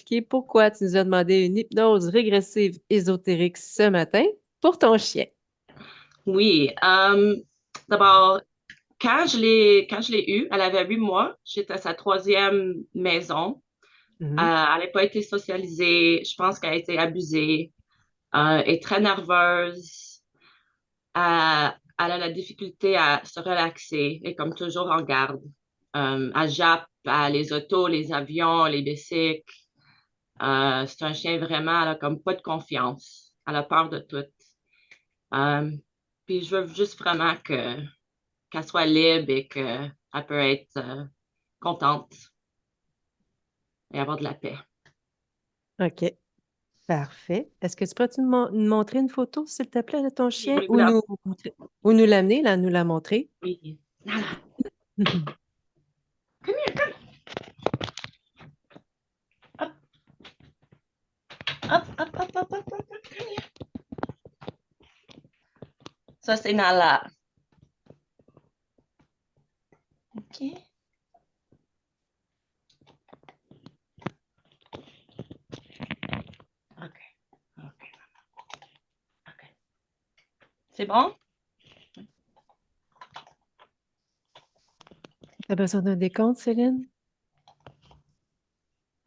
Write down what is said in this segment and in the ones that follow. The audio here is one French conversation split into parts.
expliquer pourquoi tu nous as demandé une hypnose régressive ésotérique ce matin pour ton chien. Oui. D'abord, quand je l'ai eue, elle avait 8 mois. J'étais à sa troisième maison. Mhm. Elle n'a pas été socialisée. Je pense qu'elle a été abusée. Elle est très nerveuse. Elle a la difficulté à se relaxer. Et comme toujours en garde. Elle jappe à les autos, les avions, les bicycles. C'est un chien vraiment, elle a comme pas de confiance. Elle a peur de tout. Euh, Puis je veux juste vraiment qu'elle soit libre et qu'elle peut être contente et avoir de la paix. OK, parfait. Est-ce que tu peux nous montrer une photo, s'il te plaît, de ton Oui, je chien vais vous la ou nous l'amener, là, nous la montrer? oui. Nala, Mhm. come here, come. Up, up. Ça, c'est Nala. OK. OK. OK. OK. C'est bon? T'as besoin d'un décompte, Céline?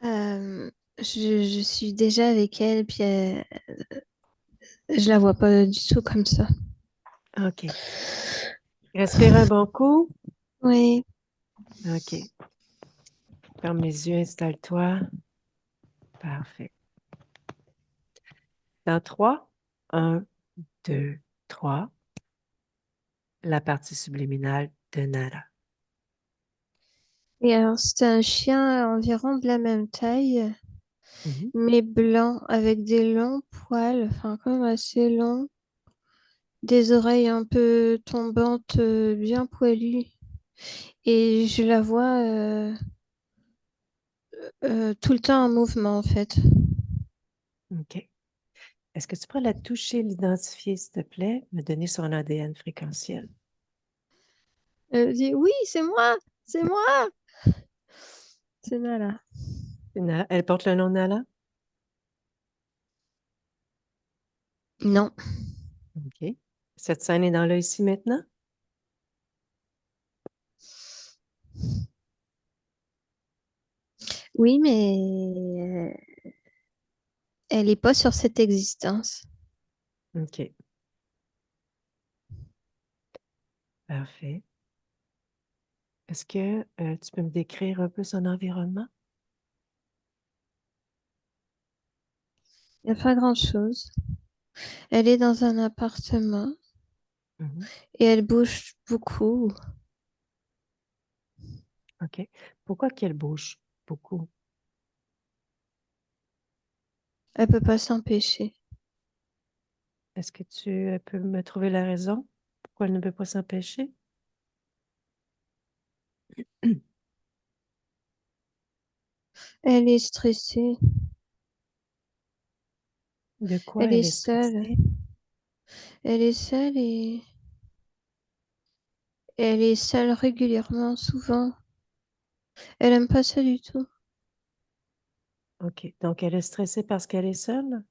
Euh, je suis déjà avec elle, puis je la vois pas du tout comme ça. OK. Respire un bon coup. Oui, OK. Ferme les yeux, installe-toi. Parfait. Dans 3, 1, 2, 3, la partie subliminale de Nara. et alors c'était un chien environ de la même taille, Mhm. mais blanc, avec des longs poils, enfin quand même assez longs, des oreilles un peu tombantes, bien poilues. Et je la vois tout le temps en mouvement, en fait. OK. Est-ce que tu pourrais la toucher, l'identifier, s'il te plaît, me donner son ADN fréquentiel? Elle dit, oui, c'est moi, c'est Nala. Elle porte le nom de Nala? Non. OK. Cette scène est dans là ici maintenant? Oui, mais elle n'est pas sur cette existence. OK. Parfait. Est-ce que tu peux me décrire un peu son environnement? Il n'y a pas grand-chose. Elle est dans un appartement Mhm. et elle bouge beaucoup. OK. Pourquoi qu'elle bouge beaucoup? Elle peut pas s'empêcher. Est-ce que tu peux me trouver la raison pourquoi elle ne peut pas s'empêcher? Elle est stressée. De quoi Elle est elle est seule. stressée? Elle est seule et elle est seule régulièrement, souvent. Elle aime pas ça du tout. OK. Donc, elle est stressée parce qu'elle est seule?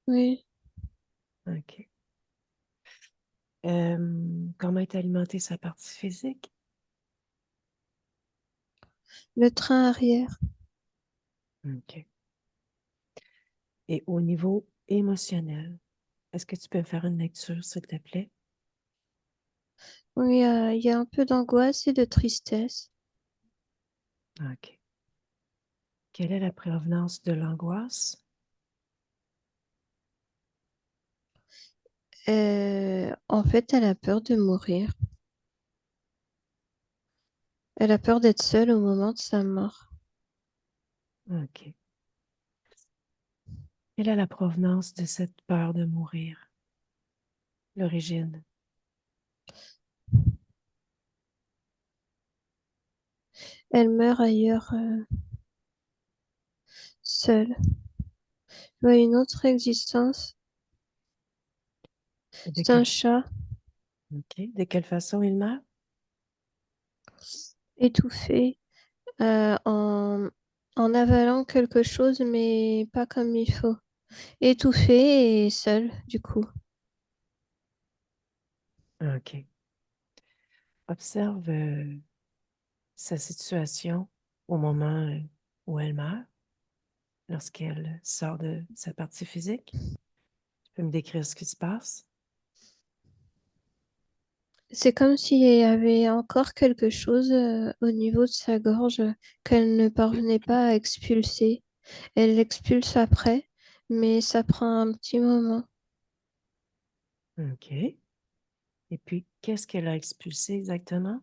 Oui. OK. Comment est alimentée sa partie physique? Le train arrière. OK. Et au niveau émotionnel, est-ce que tu peux me faire une lecture, s'il te plaît? Oui, il y a un peu d'angoisse et de tristesse. OK. Quelle est la provenance de l'angoisse? En fait, elle a peur de mourir. Elle a peur d'être seule au moment de sa mort. OK. Quelle est la provenance de cette peur de mourir? L'origine? Elle meurt ailleurs, seule. Elle a une autre existence. De C'est un quelle... chat OK. De quelle façon il meurt? étouffé euh, en, en avalant quelque chose, mais pas comme il faut. Étouffée et seule, du coup. OK. Observe sa situation au moment où elle meurt, lorsqu'elle sort de sa partie physique. Tu peux me décrire ce qui se passe? C'est comme s'il y avait encore quelque chose au niveau de sa gorge qu'elle ne parvenait pas à expulser. Elle l'expulse après, mais ça prend un petit moment. OK. Et puis, qu'est-ce qu'elle a expulsé exactement?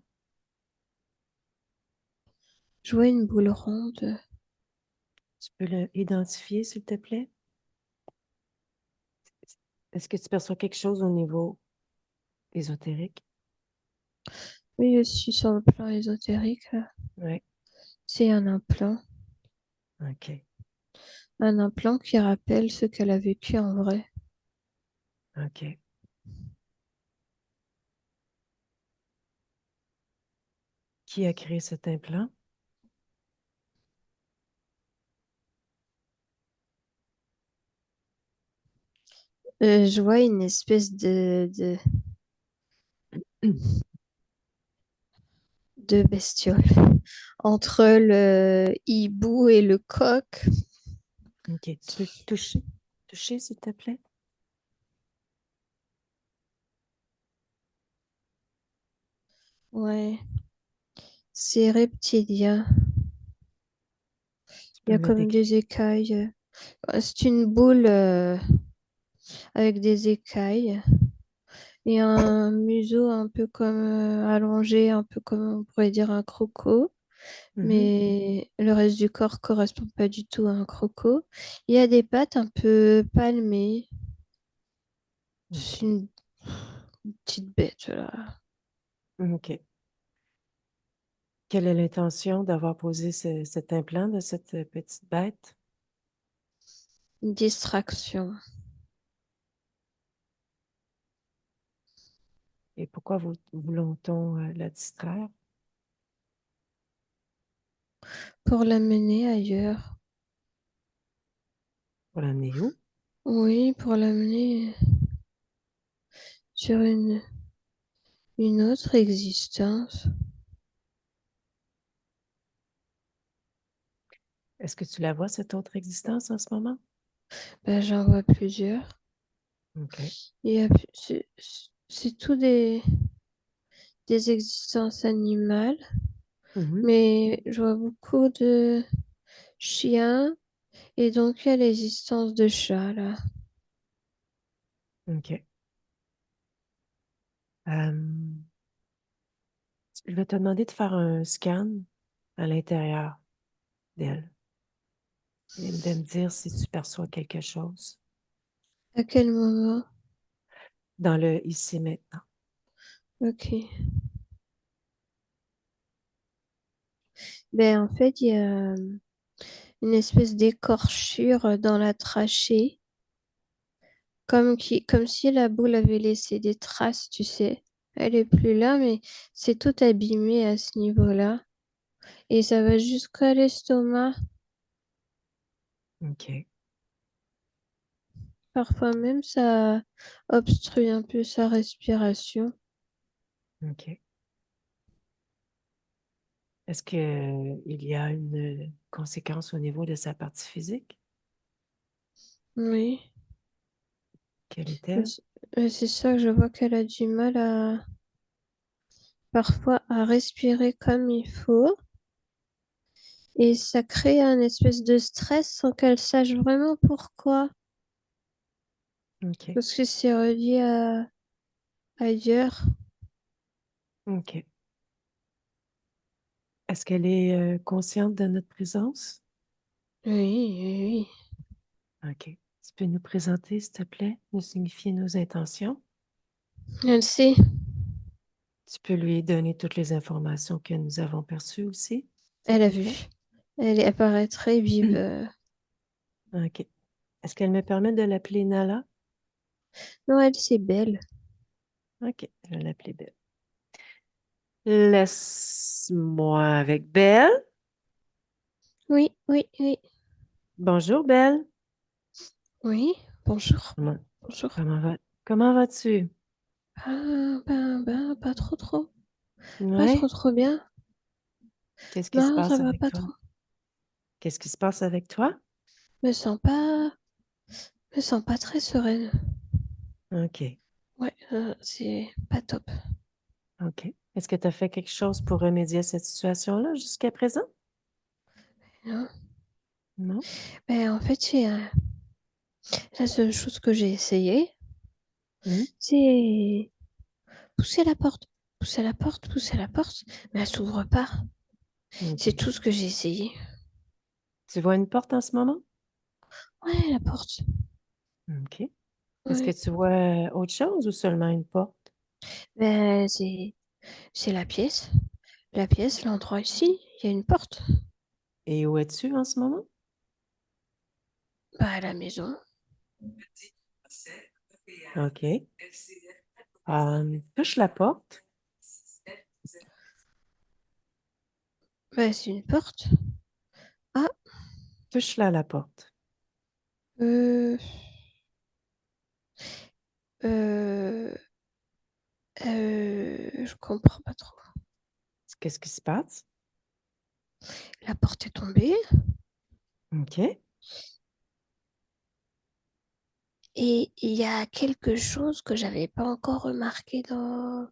Je vois une boule ronde. Tu peux l'identifier, s'il te plaît? Est-ce que tu perçois quelque chose au niveau ésotérique? Oui, aussi sur le plan ésotérique, là. Oui. C'est un implant. OK. Un implant qui rappelle ce qu'elle a vécu en vrai. OK. Qui a créé cet implant? Je vois une espèce de bestiole entre le hibou et le coq. OK. Tu peux toucher? Toucher, s'il te plaît? Ouais, c'est reptilien. Tu Il y peux a me comme décrire? des écailles. C'est une boule avec des écailles et un museau un peu comme allongé, un peu comme on pourrait dire un croco. Mhm. Mais le reste du corps correspond pas du tout à un croco. Il y a des pattes un peu palmées. C'est OK. une petite bête, là. OK. Quelle est l'intention d'avoir posé cet implant de cette petite bête? Une distraction. Et pourquoi voulons-on la distraire? Pour l'amener ailleurs. Pour l'amener où? Oui, pour l'amener sur une autre existence. Est-ce que tu la vois, cette autre existence, en ce moment? Ben, j'en vois plusieurs. OK. Il y a, c'est tout des existences animales, Mhm. mais je vois beaucoup de chiens et donc il y a l'existence de chats là. OK. Euh, je vais te demander de faire un scan à l'intérieur d'elle et de me dire si tu perçois quelque chose À quel moment? dans le ici maintenant. Ok. Ben, en fait, il y a une espèce d'écorchure dans la trachée, comme si la boule avait laissé des traces, tu sais. Elle est plus là, mais c'est tout abîmé à ce niveau-là. Et ça va jusqu'à l'estomac. OK. Parfois même, ça obstrue un peu sa respiration. OK. Est-ce que il y a une conséquence au niveau de sa partie physique? Oui. Quelle Mais est-elle? c'est ça que je vois qu'elle a du mal parfois à respirer comme il faut. Et ça crée un espèce de stress sans qu'elle sache vraiment pourquoi. OK. Parce que c'est relié à ailleurs. OK. Est-ce qu'elle est consciente de notre présence? Oui, oui, OK. Tu peux nous présenter, s'il te plaît, nous signifier nos intentions? oui. Elle sait. Tu peux lui donner toutes les informations que nous avons perçues aussi, s'il Elle a te vu. plaît? Elle paraît très vive. OK. Est-ce qu'elle me permet de l'appeler Nala? Non, elle, c'est belle. OK, je vais l'appeler Belle. Laisse-moi avec Belle. Oui, oui, oui. Bonjour, Belle. Oui, bonjour. Comment, Bonjour. comment vas-tu? Pas trop, trop. Pas trop, Ouais? trop bien. Qu'est-ce qui se Non, ça passe va avec pas toi? trop. Qu'est-ce qui se passe avec toi? Me sens pas, me sens pas très sereine. OK, Ouais, c'est pas top. OK. Est-ce que tu as fait quelque chose pour remédier à cette situation-là jusqu'à présent? Non. Non? En fait, la seule chose que j'ai essayé, Hmm? c'est pousser la porte. Pousser la porte, pousser la porte, mais elle s'ouvre pas. C'est OK. tout ce que j'ai essayé. Tu vois une porte en ce moment? Ouais, la porte. OK. Est-ce que Ouais. tu vois autre chose ou seulement une porte? Ben, c'est la pièce. La pièce, l'endroit ici, il y a une porte. Et où es-tu en ce moment? Bah, à la maison. OK. Touche la porte. Bah, c'est une porte. Ah, Touche-la la porte. euh, euh, je comprends pas trop. Qu'est-ce qui se passe? La porte est tombée OK. et il y a quelque chose que j'avais pas encore remarqué dans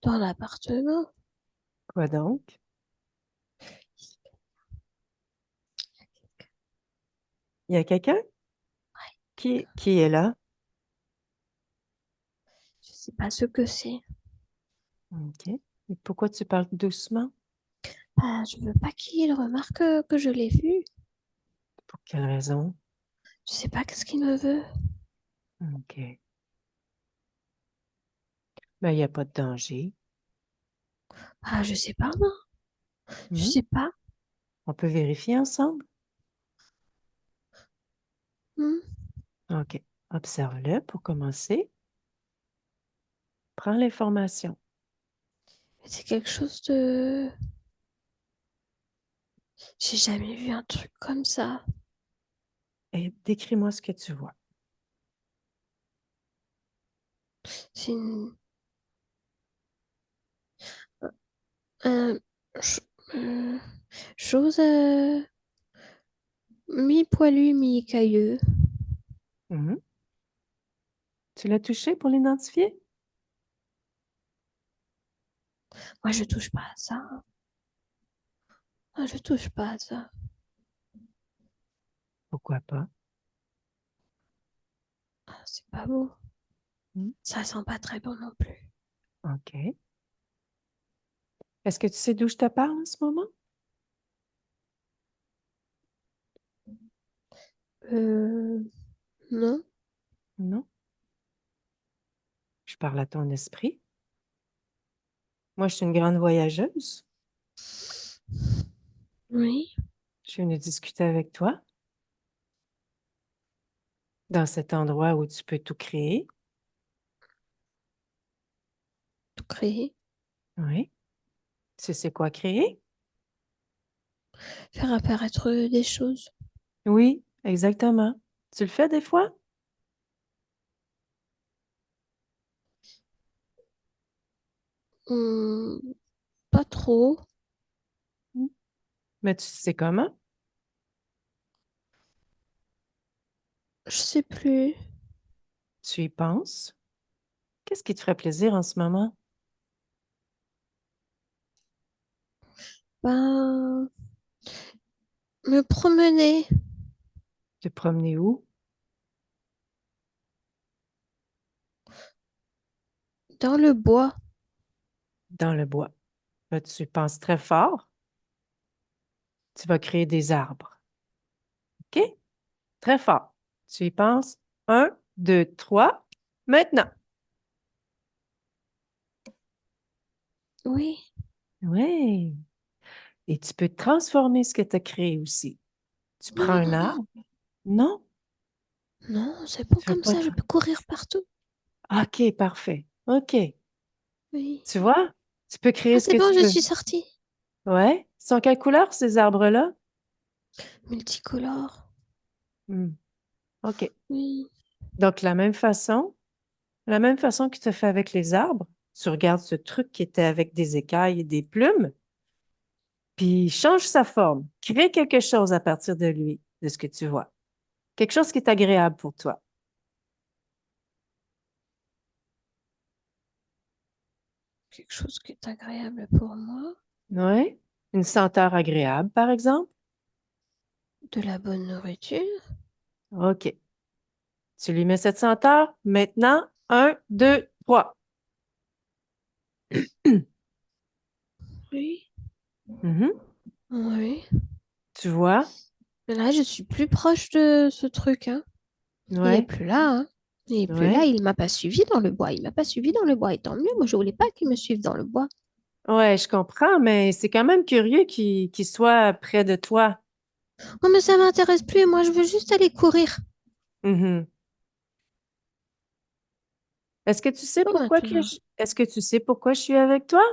l'appartement. Quoi donc? Il y a quelqu'un? Qui est là? Je sais pas ce que c'est. OK. Et pourquoi tu parles doucement? Ah, je veux pas qu'il remarque que je l'ai vu. Pour quelle raison? Je sais pas qu'est-ce qu'il me veut. OK. Ben, il n'y a pas de danger. Ah, je sais pas, moi. Je Hmm? sais pas. On peut vérifier ensemble? Hmm. OK. Observe-le pour commencer. Prends l'information C'est quelque chose de... J'ai jamais vu un truc comme ça. et décris-moi ce que tu vois. C'est une... un- ch- euh, chose mi-poilu, mi-cailleux. Mhm. Tu l'as touché pour l'identifier? Moi, je touche pas à ça. Moi, je touche pas à ça. Pourquoi pas? Ah, c'est pas beau. Hmm. Ça sent pas très bon non plus. OK. Est-ce que tu sais d'où je te parle en ce moment? Euh, non. Non. Je parle à ton esprit. Moi, je suis une grande voyageuse. Oui, Je suis venue discuter avec toi dans cet endroit où tu peux tout créer. tout créer. Oui. Tu sais quoi créer? Faire apparaître des choses. Oui, exactement. Tu le fais des fois? Hmm, pas trop. Hmm. Mais tu sais comment? Je sais plus. Tu y penses? Qu'est-ce qui te ferait plaisir en ce moment? Ben, me promener Te promener où? dans le bois. Dans le bois. Là, tu penses très fort. Tu vas créer des arbres. OK? Très fort. Tu y penses. Un, deux, trois. Maintenant. Oui. Oui. Et tu peux transformer ce que tu as créé aussi. Tu Non, prends non, un non, non. arbre. Non, Non, c'est bon tu veux comme pas ça. Je peux courir partout. OK, parfait. OK. Oui. Tu vois? Tu peux Ah, créer ce c'est que bon, tu je veux. suis sortie. Ouais. Ils sont quelle couleur, ces arbres-là? Multicolore. Hmm. OK. Oui. Donc, la même façon que tu as fait avec les arbres, tu regardes ce truc qui était avec des écailles et des plumes, puis change sa forme, crée quelque chose à partir de lui, de ce que tu vois. Quelque chose qui est agréable pour toi. Quelque chose qui est agréable pour moi. Oui? Une senteur agréable, par exemple. De la bonne nourriture. OK. Tu lui mets cette senteur. Maintenant, un, deux, trois. Oui. Mhm. Oui. Tu vois? Mais là, je suis plus proche de ce truc, hein. Il est Oui, plus là, hein. Il est plus là. oui. Il m'a pas suivi dans le bois. Il m'a pas suivi dans le bois. Et tant mieux. Moi, je voulais pas qu'il me suive dans le bois. Ouais, je comprends, mais c'est quand même curieux qu'il soit près de toi. Oh, mais ça m'intéresse plus. Moi, je veux juste aller courir. Mhm. Bon, maintenant. Est-ce que tu sais pourquoi je suis avec toi?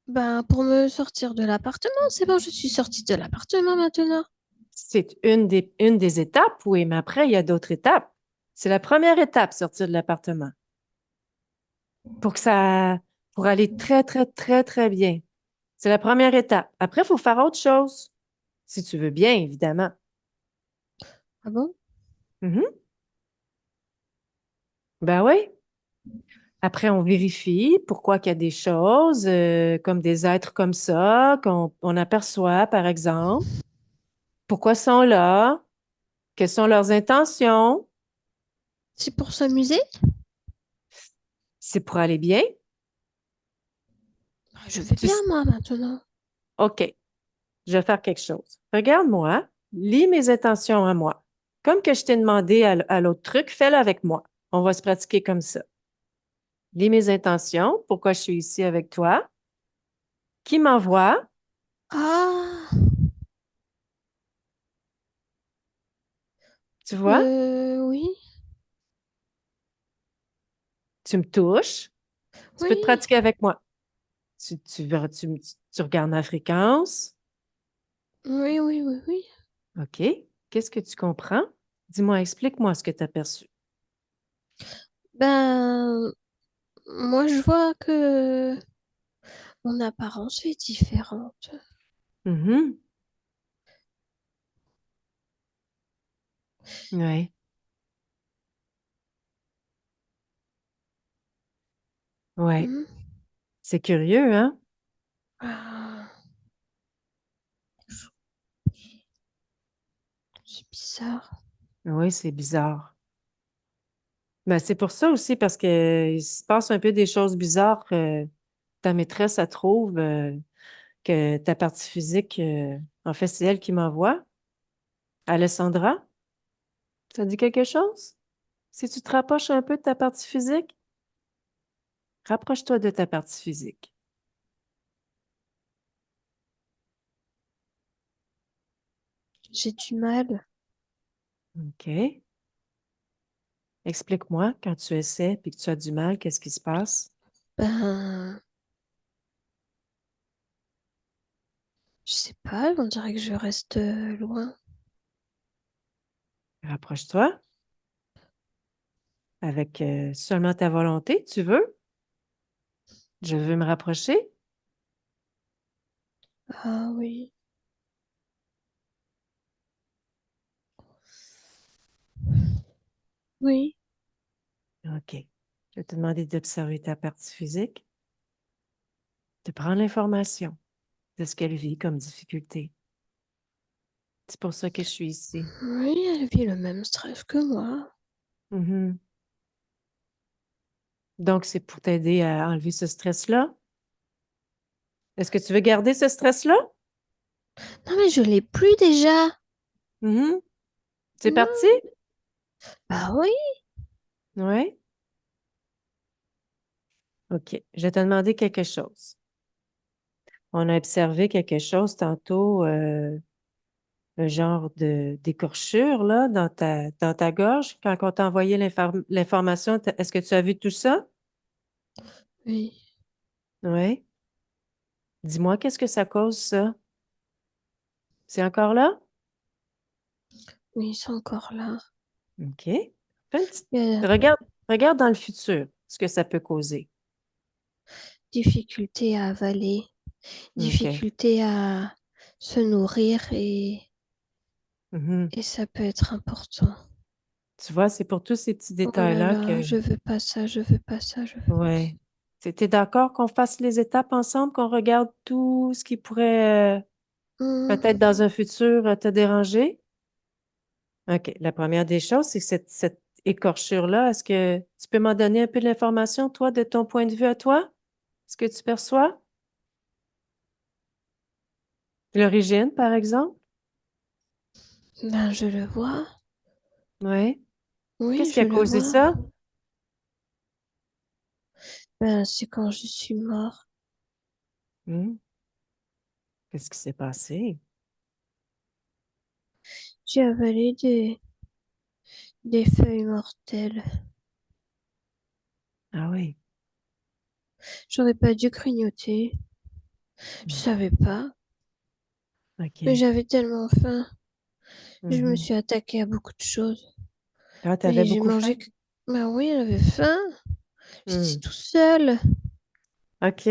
Ben, pour me sortir de l'appartement, c'est bon, je suis sortie de l'appartement maintenant. C'est une des étapes, oui, mais après, il y a d'autres étapes. C'est la première étape, sortir de l'appartement. Pour que ça, pour aller très, très, très, très bien. C'est la première étape. Après, il faut faire autre chose, si tu veux bien, évidemment. Ah bon? Mhm. Ben oui. Après, on vérifie pourquoi qu'il y a des choses comme des êtres comme ça qu'on aperçoit, par exemple. Pourquoi ils sont là? Quelles sont leurs intentions? C'est pour s'amuser? C'est pour aller bien? Ah, je vais Tu bien, s- moi, maintenant. OK, je vais faire quelque chose. Regarde-moi, lis mes intentions à moi. Comme que je t'ai demandé à l'autre truc, fais-le avec moi. On va se pratiquer comme ça. Lis mes intentions, pourquoi je suis ici avec toi, qui m'envoie, Ah, tu vois, oui, tu me touches, tu peux te oui, pratiquer avec moi. Tu regardes ma fréquence. oui, oui, oui, oui. OK. Qu'est-ce que tu comprends? Dis-moi, explique-moi ce que tu as perçu. Ben, moi, je vois que mon apparence est différente. Mhm. Oui. Ouais. Hmm. C'est curieux, hein? Ah, c'est bizarre. Oui, c'est bizarre. Ben, c'est pour ça aussi, parce que il se passe un peu des choses bizarres. Ta maîtresse, elle trouve que ta partie physique, en fait, c'est elle qui m'envoie. Alessandra, ça dit quelque chose? Si tu te rapproches un peu de ta partie physique, rapproche-toi de ta partie physique. J'ai du mal. OK. Explique-moi quand tu essaies puis que tu as du mal, qu'est-ce qui se passe? Ben, je sais pas, on dirait que je reste loin. Rapproche-toi avec seulement ta volonté. Tu veux? Je veux me rapprocher. Ah oui, oui. OK. Je vais te demander d'observer ta partie physique, de prendre l'information de ce qu'elle vit comme difficulté. C'est pour ça que je suis ici. Oui, elle vit le même stress que moi. Mhm. Donc, c'est pour t'aider à enlever ce stress-là. Est-ce que tu veux garder ce stress-là? Non, mais je l'ai plus déjà. Mhm. C'est parti? Non. Bah oui. Oui. OK. Je vais te demander quelque chose. On a observé quelque chose tantôt, un genre de d'écorchure là dans ta gorge quand on t'a envoyé l'information. Est-ce que tu as vu tout ça? Oui. Oui. Dis-moi, qu'est-ce que ça cause, ça? C'est encore là? Oui, ils sont encore là. OK. Fais une petite- Il y a Regarde dans le futur ce que ça peut causer. difficulté à avaler, OK. difficulté à se nourrir Mhm. et ça peut être important. Tu vois, c'est pour tous ces petits Oh là détails-là là, que, je veux pas ça, je veux pas ça, je veux pas ça. ouais. T'es d'accord qu'on fasse les étapes ensemble, qu'on regarde tout ce qui pourrait peut-être Hmm, dans un futur te déranger? OK. La première des choses, c'est que cette écorchure-là, est-ce que tu peux m'en donner un peu d'informations, toi, de ton point de vue à toi? Ce que tu perçois? L'origine, par exemple? ben, je le vois. Oui. Oui, Qu'est-ce qui je a le causé vois. ça? Ben, c'est quand je suis mort. Hmm. Qu'est-ce qui s'est passé? J'ai avalé des feuilles mortelles. Ah oui. J'aurais pas dû grignoter. Je Hmm. savais pas. Mais OK. j'avais tellement faim. Je me Mhm. suis attaquée à beaucoup de choses. Ah, t'avais Et j'ai beaucoup faim? mangé. Ben oui, j'avais faim. J'étais Hmm. tout seul. OK.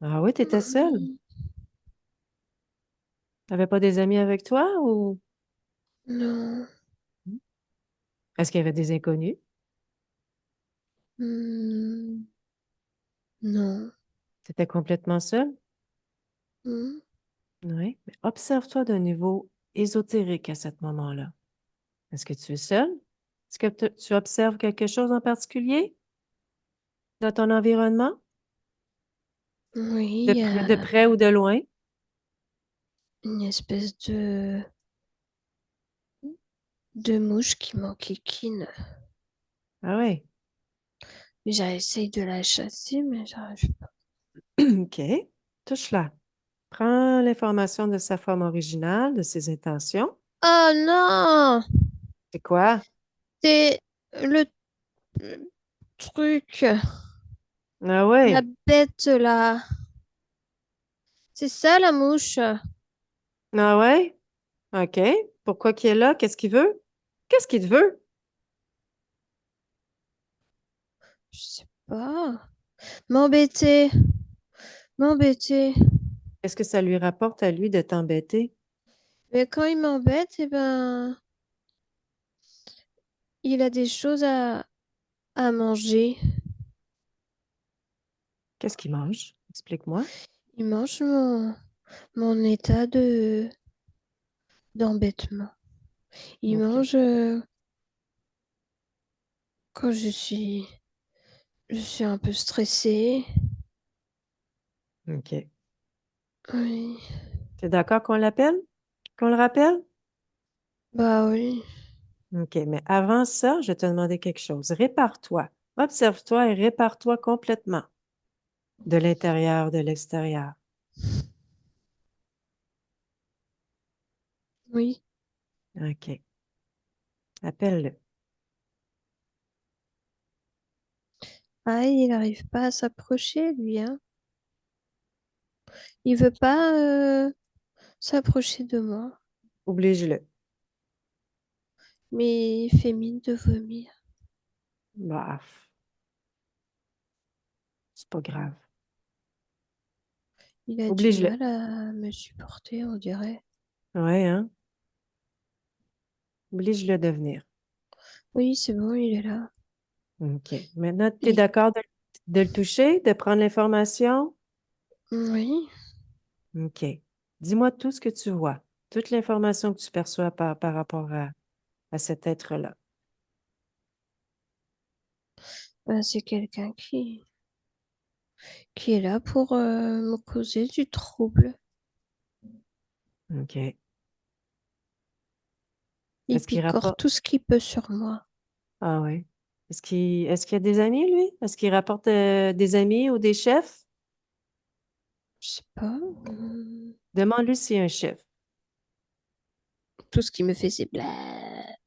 Ah oui, t'étais seule. Mm, T'avais pas des amis avec toi ou non. est-ce qu'il y avait des inconnus? Mm, non. T'étais complètement seule? Mm, Oui. Mais observe-toi d'un niveau ésotérique à ce moment-là. Est-ce que tu es seule? Est-ce que tu observes quelque chose en particulier dans ton environnement? oui, il y De a près ou de loin? une espèce de mouche qui m'enquiquine. Ah oui. J'essaye de la chasser, mais j'arrive pas. OK. Touche-la. Prends l'information de sa forme originale, de ses intentions. Oh non! C'est quoi? C'est le truc, Ah la ouais. bête là. C'est ça la mouche? Ah ouais? OK. Pourquoi qu'il est là? Qu'est-ce qu'il veut? Qu'est-ce qu'il te veut? Je sais pas. M'embêter, m'embêter. Qu'est-ce que ça lui rapporte à lui de t'embêter? Mais quand il m'embête, eh ben, il a des choses à manger. Qu'est-ce qu'il mange? Explique-moi. Il mange mon état d'embêtement. Il OK. mange quand je suis un peu stressée. OK. Oui. T'es d'accord qu'on l'appelle? Qu'on le rappelle? Bah oui. OK. Mais avant ça, je vais te demander quelque chose. Répare-toi. Observe-toi et répare-toi complètement. De l'intérieur, de l'extérieur. Oui. OK. Appelle-le. Ah, il n'arrive pas à s'approcher, lui, hein. Il veut pas s'approcher de moi, Oblige-le. mais il fait mine de vomir. Bah, c'est pas grave. Il a du Oblige-le. mal à me supporter, on dirait. Ouais, hein? Oblige-le de venir. Oui, c'est bon, il est là. OK. Maintenant, tu es Il- d'accord de le toucher, de prendre l'information? Oui, OK. Dis-moi tout ce que tu vois, toute l'information que tu perçois par rapport à cet être-là. ben, c'est quelqu'un qui est là pour me causer du trouble. OK. Il Est-ce qu'il picore rapporte... tout ce qu'il peut sur moi. Ah ouais. Est-ce qu'il y a des amis, lui? Est-ce qu'il rapporte des amis ou des chefs? Je sais pas. Demande-lui s'il y a un chef. Tout ce qu'il me fait, c'est bla.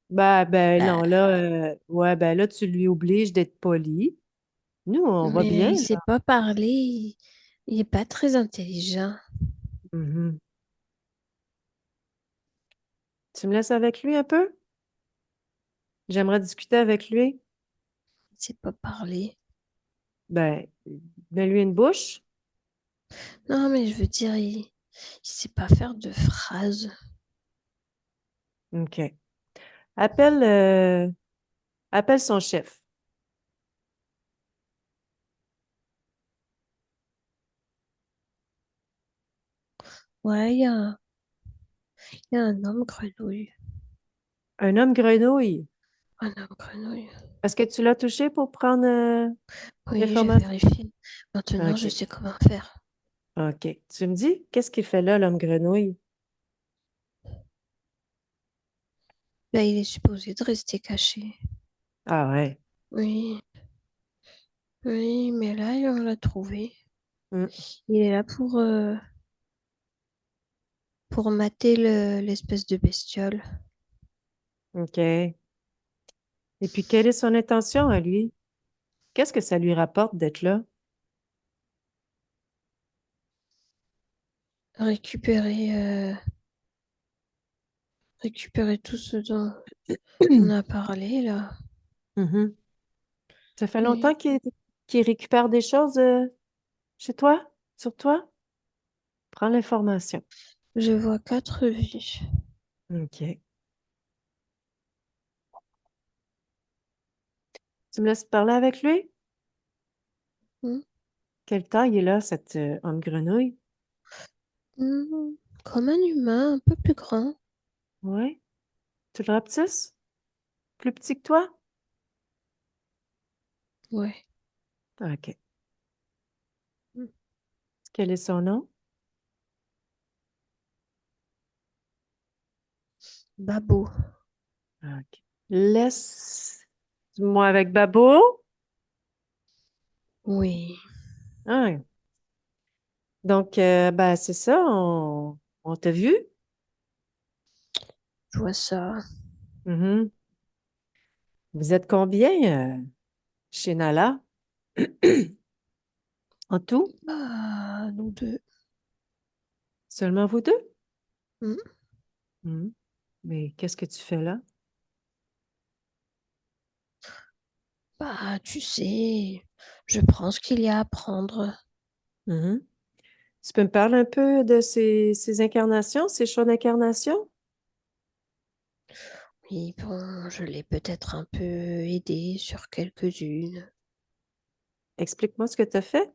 Ben non, Blah. là, ouais, ben là, tu lui obliges d'être poli. Nous, on va Mais bien, il sait là. pas parler. Il est pas très intelligent. Mhm. Tu me laisses avec lui un peu? J'aimerais discuter avec lui. Il sait pas parler. Ben, mets-lui une bouche. Non, mais je veux dire, il sait pas faire de phrases. OK. Appelle, euh, appelle son chef. Ouais, il y a un homme grenouille. Un homme grenouille. Un homme grenouille. Est-ce que tu l'as touché pour prendre Oui, j'ai l'information? vérifié. Maintenant, je OK. sais comment faire. OK. Tu me dis, qu'est-ce qu'il fait là, l'homme grenouille? Là, il est supposé de rester caché. Ah ouais. Oui, oui, mais là, on l'a trouvé. Hmm. Il est là pour mater l'espèce de bestiole. OK. Et puis, quelle est son intention à lui? Qu'est-ce que ça lui rapporte d'être là? Récupérer, récupérer tout ce dont on a parlé, là. Mhm. Ça fait longtemps Oui, qu'il récupère des choses chez toi, sur toi? Prends l'information. je vois 4 vies. OK. Tu me laisses parler avec lui? Hmm. Quelle taille est là, cet homme grenouille? Hmm. Comme un humain, un peu plus grand. Oui. Tu le rapetisses? Plus petit que toi? Ouais. OK. Quel est son nom? Babo. OK. Laisse-moi avec Babo. Oui, Ah, donc, ben, c'est ça, on t'a vu. je vois ça. Mhm. Vous êtes combien chez Nala en tout? Ah, nous deux. Seulement vous deux? Hmm. Mhm. Mais qu'est-ce que tu fais là? Bah, tu sais, je prends ce qu'il y a à prendre. Mhm. Tu peux me parler un peu de ces incarnations, ces choix d'incarnation? Oui, bon, je l'ai peut-être un peu aidé sur quelques-unes. Explique-moi ce que tu as fait.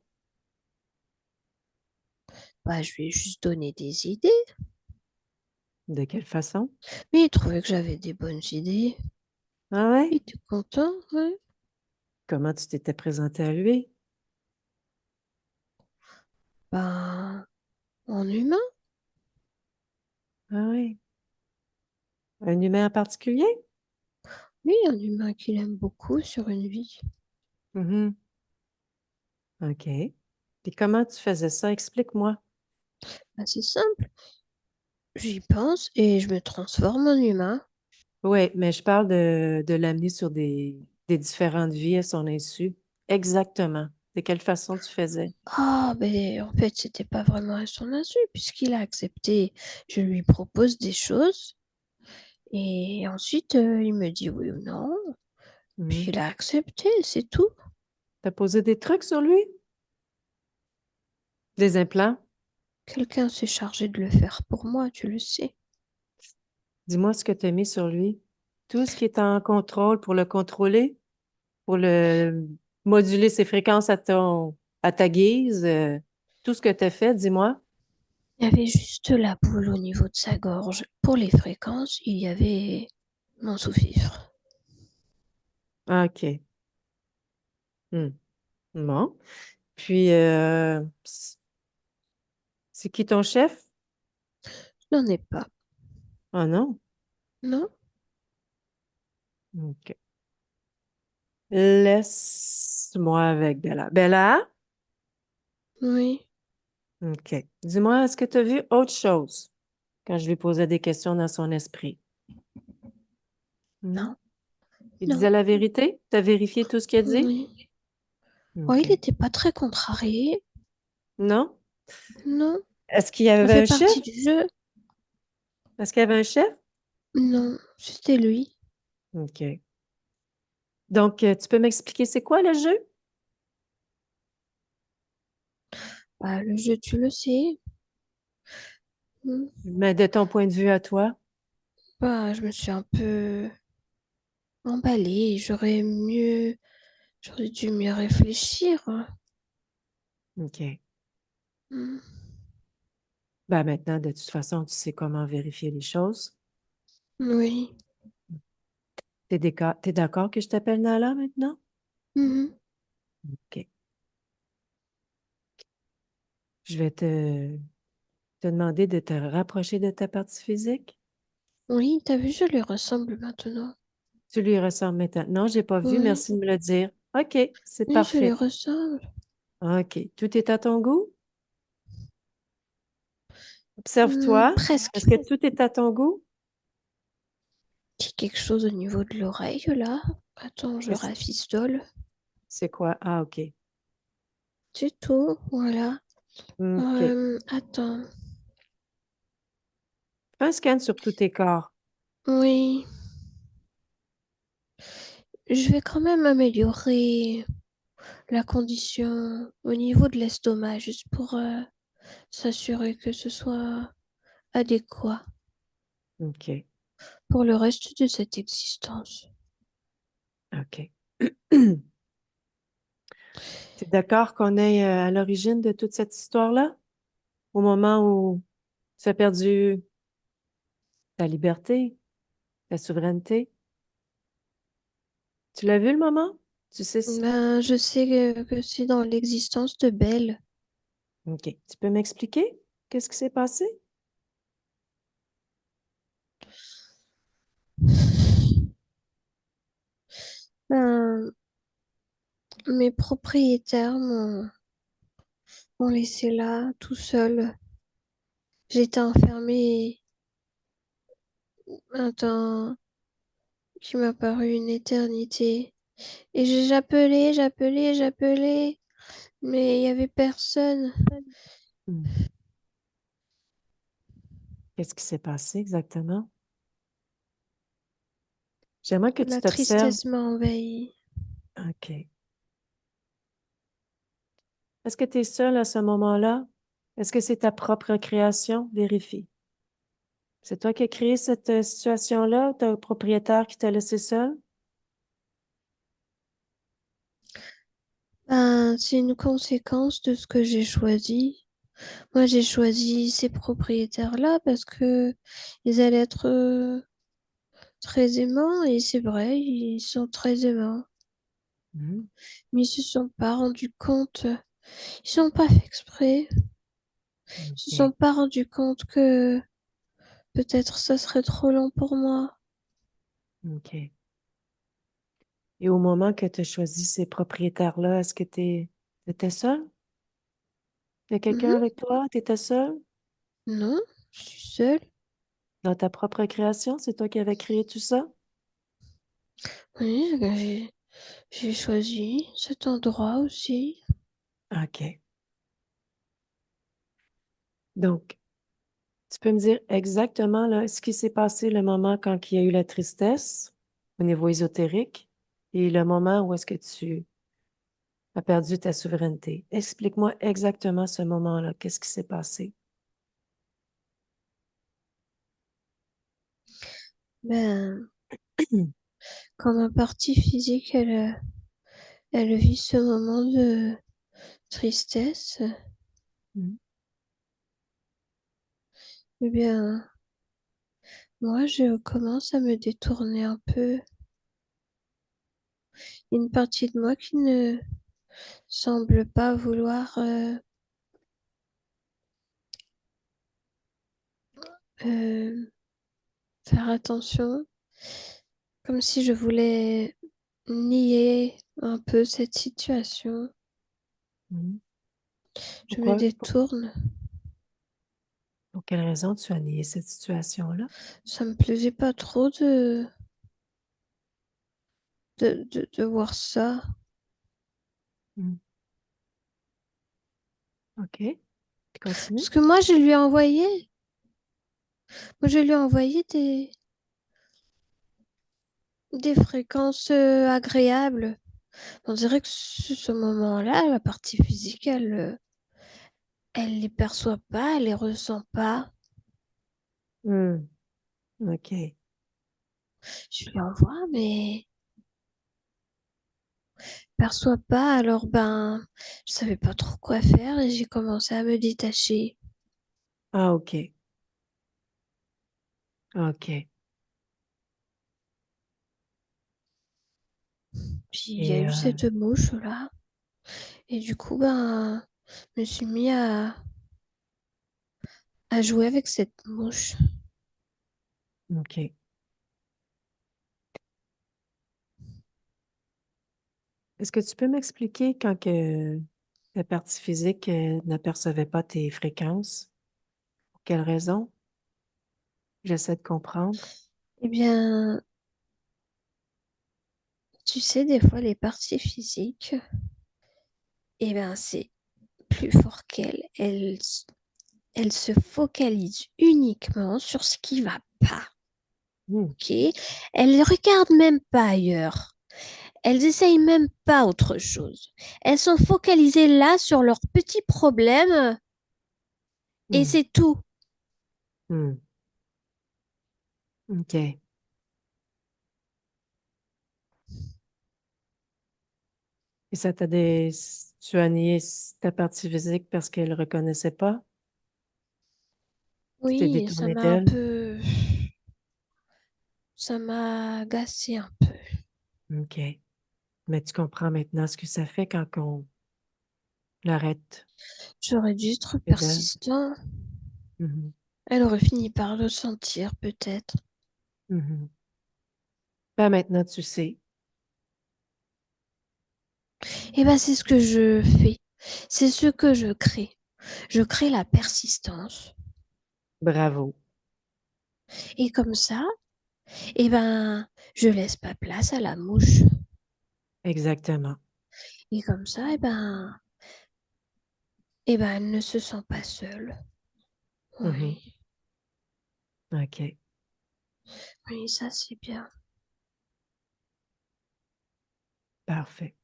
Bah, je lui ai juste donné des idées. De quelle façon? Mais il trouvait que j'avais des bonnes idées. Ah Il ouais? était content, ouais. Comment tu t'étais présenté à lui? Bah, en humain, Ah ouais. Un humain en particulier? oui, un humain qu'il aime beaucoup sur une vie. Mhm. OK. Puis comment tu faisais ça? Explique-moi. Bah, c'est simple. J'y pense et je me transforme en humain. Oui, mais je parle de l'amener sur des différentes vies à son insu. Exactement. De quelle façon tu faisais? Ah, mais en fait, c'était pas vraiment à son insu, puisqu'il a accepté. Je lui propose des choses et ensuite il me dit oui ou non. Puis Mhm. il a accepté, c'est tout. T'as posé des trucs sur lui? Des implants? Quelqu'un s'est chargé de le faire pour moi, tu le sais. Dis-moi ce que tu as mis sur lui. Tout ce qui est en contrôle pour le contrôler, pour le moduler ses fréquences à ta guise, tout ce que tu as fait, dis-moi. Il y avait juste la boule au niveau de sa gorge. Pour les fréquences, il y avait mon sous-fifre. Ah, OK. Hmm. Bon. Puis, c'est qui ton chef? Je n'en ai pas. Ah non. Non? OK. Laisse-moi avec Bella. Bella? Oui. OK. Dis-moi, est-ce que tu as vu autre chose quand je lui posais des questions dans son esprit? Hmm? Non. Il Non. disait la vérité? Tu as vérifié tout ce qu'il a dit? Oui. Oh, il OK. n'était pas très contrarié. Non? Non. Est-ce qu'il y Ça avait fait un chef? partie du jeu. Est-ce qu'il y avait un chef? Non, c'était lui. OK. Donc, tu peux m'expliquer c'est quoi le jeu? Bah, le jeu, tu le sais. Hmm. Mais de ton point de vue à toi? Bah, je me suis un peu emballée. J'aurais dû mieux réfléchir. OK. Hmm. Ben maintenant, de toute façon, tu sais comment vérifier les choses. Oui. T'es d'accord que je t'appelle Nala maintenant? Mhm. OK. Je vais te demander de te rapprocher de ta partie physique. Oui, t'as vu, je lui ressemble maintenant. Tu lui ressembles maintenant. Non, j'ai pas vu. Oui, Merci de me le dire. OK, c'est oui, je lui parfait. ressemble. OK. Tout est à ton goût? Observe-toi. Presque. Est-ce que tout est à ton goût? J'ai quelque chose au niveau de l'oreille là. Attends, je Qu'est-ce- rafistole. C'est quoi? Ah, OK. C'est tout, voilà. OK. Attends. Fais un scan sur tous tes corps. Oui, je vais quand même améliorer la condition au niveau de l'estomac, juste pour s'assurer que ce soit adéquat OK. pour le reste de cette existence. OK. T'es d'accord qu'on est à l'origine de toute cette histoire-là? Au moment où tu as perdu ta liberté, ta souveraineté? Tu l'as vu le moment? Tu sais? Ben, je sais que c'est dans l'existence de Belle. OK. Tu peux m'expliquer? Qu'est-ce qui s'est passé? Ben, mes propriétaires m'ont laissé là, tout seul. J'étais enfermée un temps qui m'a paru une éternité. Et j'appelais, mais il n'y avait personne. Hmm. Qu'est-ce qui s'est passé exactement? J'aimerais que tu La t'observes. tristesse m'a envahie. OK. Est-ce que tu es seule à ce moment-là? Est-ce que c'est ta propre création? Vérifie. C'est toi qui as créé cette situation-là, ton propriétaire qui t'a laissé seule? Ben, c'est une conséquence de ce que j'ai choisi. Moi, j'ai choisi ces propriétaires-là parce que ils allaient être très aimants, et c'est vrai, ils sont très aimants. Hmm. Mais ils se sont pas rendus compte, ils n'ont pas fait exprès, ils se sont OK. pas rendus compte que peut-être ça serait trop long pour moi. OK. Et au moment que tu as choisi ces propriétaires-là, est-ce que tu étais seule? Il y a quelqu'un Mhm. avec toi? Tu étais seule? Non, je suis seule. Dans ta propre création? C'est toi qui avais créé tout ça? Oui, j'ai choisi cet endroit aussi. OK. Donc, tu peux me dire exactement là, ce qui s'est passé le moment quand il y a eu la tristesse au niveau ésotérique et le moment où est-ce que tu as perdu ta souveraineté. Explique-moi exactement ce moment-là. Qu'est-ce qui s'est passé? Ben, quand ma partie physique, elle vit ce moment de tristesse, Mhm. eh bien, moi, je commence à me détourner un peu. Une partie de moi qui ne semble pas vouloir euh, faire attention, comme si je voulais nier un peu cette situation. Mhm. Je me Pourquoi? détourne. Pour quelle raison tu as nié cette situation-là? Ça me plaisait pas trop de voir ça. Mhm. OK. Continue. Parce que moi, je lui ai envoyé. Moi, je lui ai envoyé des. des fréquences agréables. On dirait que ce moment-là, la partie physique, elle les perçoit pas, elle les ressent pas. Hmm, OK. Je lui envoie, mais perçoit pas. Alors ben, je savais pas trop quoi faire et j'ai commencé à me détacher. Ah, OK. OK. Puis il y a Et eu cette mouche-là. Et du coup, ben, je me suis mis à jouer avec cette mouche. OK. Est-ce que tu peux m'expliquer quand que la partie physique n'apercevait pas tes fréquences? Pour quelle raison? J'essaie de comprendre. Eh bien, tu sais, des fois, les parties physiques, eh ben, c'est plus fort qu'elles. Elles se focalisent uniquement sur ce qui va pas. Hmm, Ok? Elles ne regardent même pas ailleurs. Elles essayent même pas autre chose. Elles sont focalisées là sur leurs petits problèmes et hmm, c'est tout. hmm. OK. Et ça t'a des... Tu as nié ta partie physique parce qu'elle ne reconnaissait pas? Tu t'es Oui, ça détourné m'a un d'elle? peu... Ça m'a agacé un peu. OK. Mais tu comprends maintenant ce que ça fait quand on l'arrête J'aurais dû être d'elle? persistant. Mhm, Elle aurait fini par le sentir, peut-être. mhm. Ben, maintenant, tu sais. Et ben, c'est ce que je fais. C'est ce que je crée. Je crée la persistance. Bravo. Et comme ça, eh ben, je laisse pas place à la mouche. Exactement. Et comme ça, elle ne se sent pas seule. Mhm. Oui, OK. oui, ça c'est bien. Parfait.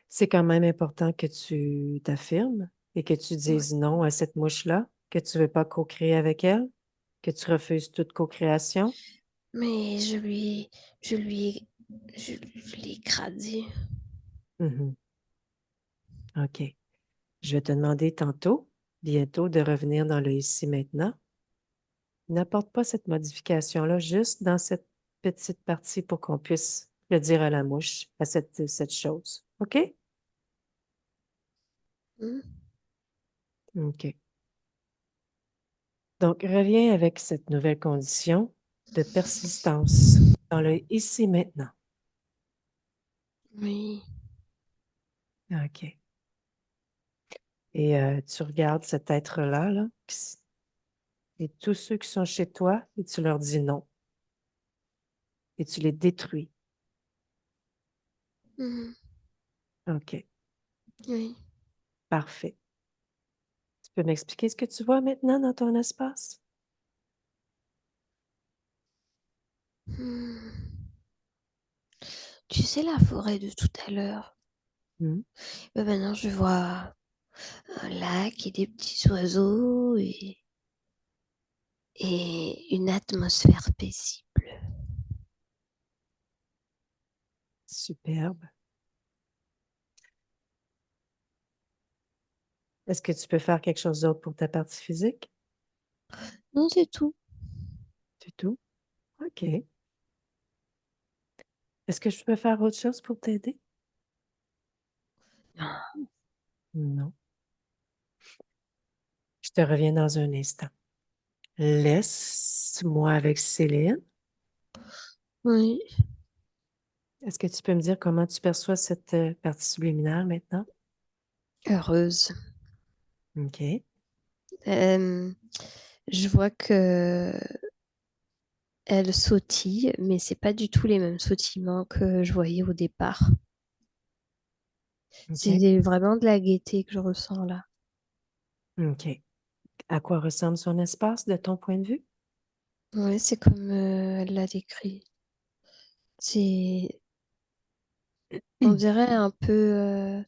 C'est quand même important que tu t'affirmes et que tu Ouais. dises non à cette mouche-là, que tu veux pas co-créer avec elle, que tu refuses toute co-création. Mais je lui, je l'ai écrasé. Mhm. OK. Je vais te demander tantôt, bientôt, de revenir dans le ici maintenant. N'apporte pas cette modification-là juste dans cette petite partie pour qu'on puisse le dire à la mouche, à cette chose. OK? Hmm. OK. Donc, reviens avec cette nouvelle condition de persistance dans le ici maintenant. Oui, OK. Et tu regardes cet être-là, là, et tous ceux qui sont chez toi, et tu leur dis non, et tu les détruis. hmm, OK. oui. Parfait. Tu peux m'expliquer ce que tu vois maintenant dans ton espace? Hmm. Tu sais la forêt de tout à l'heure? Hmm? Ben maintenant, je vois un lac et des petits oiseaux et une atmosphère paisible. Superbe. Est-ce que tu peux faire quelque chose d'autre pour ta partie physique? Non, c'est tout. Du tout? OK. Est-ce que je peux faire autre chose pour t'aider? Non. Je te reviens dans un instant. Laisse-moi avec Céline. Oui, Est-ce que tu peux me dire comment tu perçois cette partie subliminale maintenant? heureuse. OK. Euh, je vois que elle sautille, mais c'est pas du tout les mêmes sautillements que je voyais au départ. OK. C'est vraiment de la gaieté que je ressens là. OK. À quoi ressemble son espace de ton point de vue? Ouais, c'est comme elle l'a décrit. C'est, on dirait un peu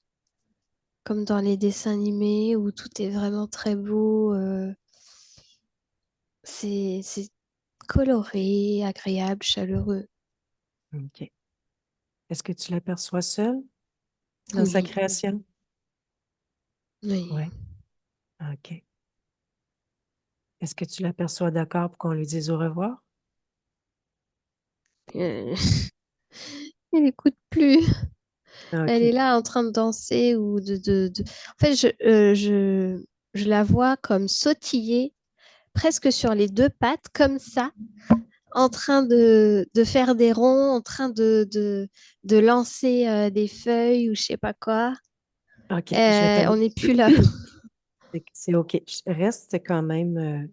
comme dans les dessins animés où tout est vraiment très beau. C'est coloré, agréable, chaleureux. OK. Est-ce que tu l'aperçois seule dans sa Oui, création? oui. Oui. OK. Est-ce que tu l'aperçois d'accord pour qu'on lui dise au revoir? Euh, Elle n'écoute plus. Elle est OK. là en train de danser ou En fait, je la vois comme sautiller presque sur les deux pattes, comme ça, en train de faire des ronds, en train de lancer des feuilles ou je sais pas quoi. OK. Je vais te... On n'est plus là. C'est OK. Reste quand même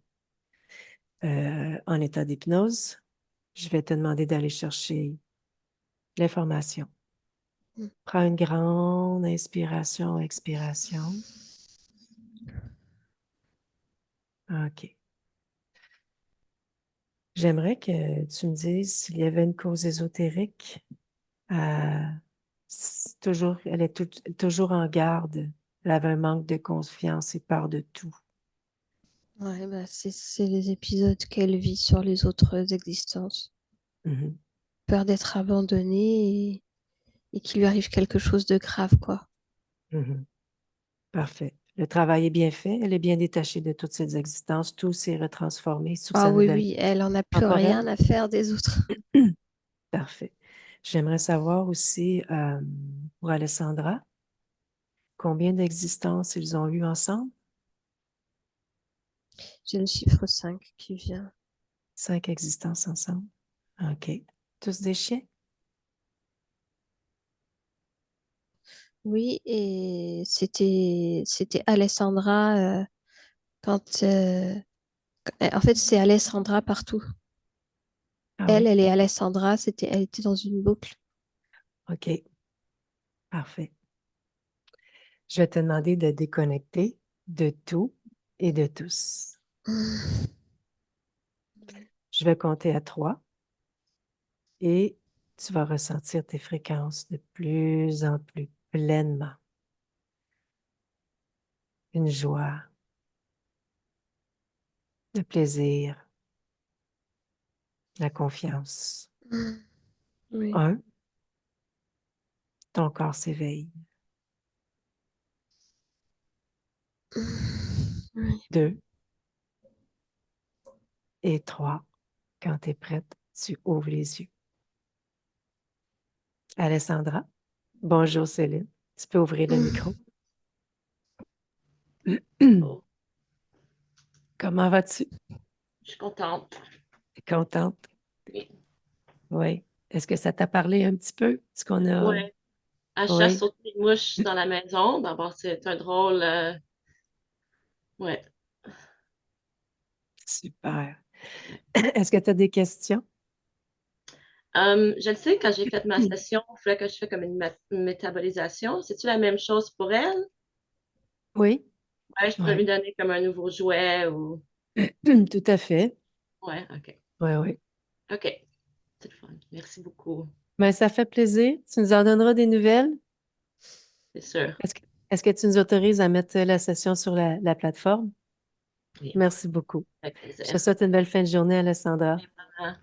en état d'hypnose. Je vais te demander d'aller chercher l'information. Prends une grande inspiration, expiration. OK. J'aimerais que tu me dises s'il y avait une cause ésotérique. Toujours, elle est toujours en garde. Elle avait un manque de confiance et peur de tout. Ouais, bah, c'est les épisodes qu'elle vit sur les autres existences. Mhm, Peur d'être abandonnée et qu'il lui arrive quelque chose de grave, quoi. mhm. Parfait. Le travail est bien fait. Elle est bien détachée de toutes ces existences. Tout s'est retransformé sous Ah sa oui, nouvelle. oui, elle en a plus Encore elle? rien à faire des autres. Parfait. J'aimerais savoir aussi pour Alessandra, combien d'existences ils ont eu ensemble? J'ai le chiffre 5 qui vient. 5 existences ensemble. OK. Tous des chiens? Oui, et c'était Alessandra quand en fait c'est Alessandra partout. Ah Elle, oui? elle est Alessandra, elle était dans une boucle. OK. Parfait. Je vais te demander de déconnecter de tout et de tous. Je vais compter à 3 et tu vas ressentir tes fréquences de plus en plus pleinement. Une joie, le plaisir, la confiance. Oui. 1, ton corps s'éveille. Oui. 2 et 3, quand tu es prête, tu ouvres les yeux. Alessandra, bonjour Céline. Tu peux ouvrir le micro. Oh, Comment vas-tu? je suis contente. T'es contente? Oui. Oui. Est-ce que ça t'a parlé un petit peu? Ce qu'on a. Ouais. À chasse Oui. aux petites mouches dans la maison. D'abord, c'est un drôle. Ouais. Super. Est-ce que tu as des questions? Je le sais, quand j'ai fait ma session, il fallait que je fasse comme une métabolisation. C'est-tu la même chose pour elle? Oui. Ouais, je pourrais Oui. lui donner comme un nouveau jouet ou. Tout à fait. Ouais, OK. Oui, oui. OK. C'est le fun. Merci beaucoup. Ben, ça fait plaisir. Tu nous en donneras des nouvelles. C'est sûr. Est-ce que, est-ce que tu nous autorises à mettre la session sur la plateforme? Oui, Merci beaucoup. avec Je te plaisir. souhaite une belle fin de journée, Alessandra. Vraiment.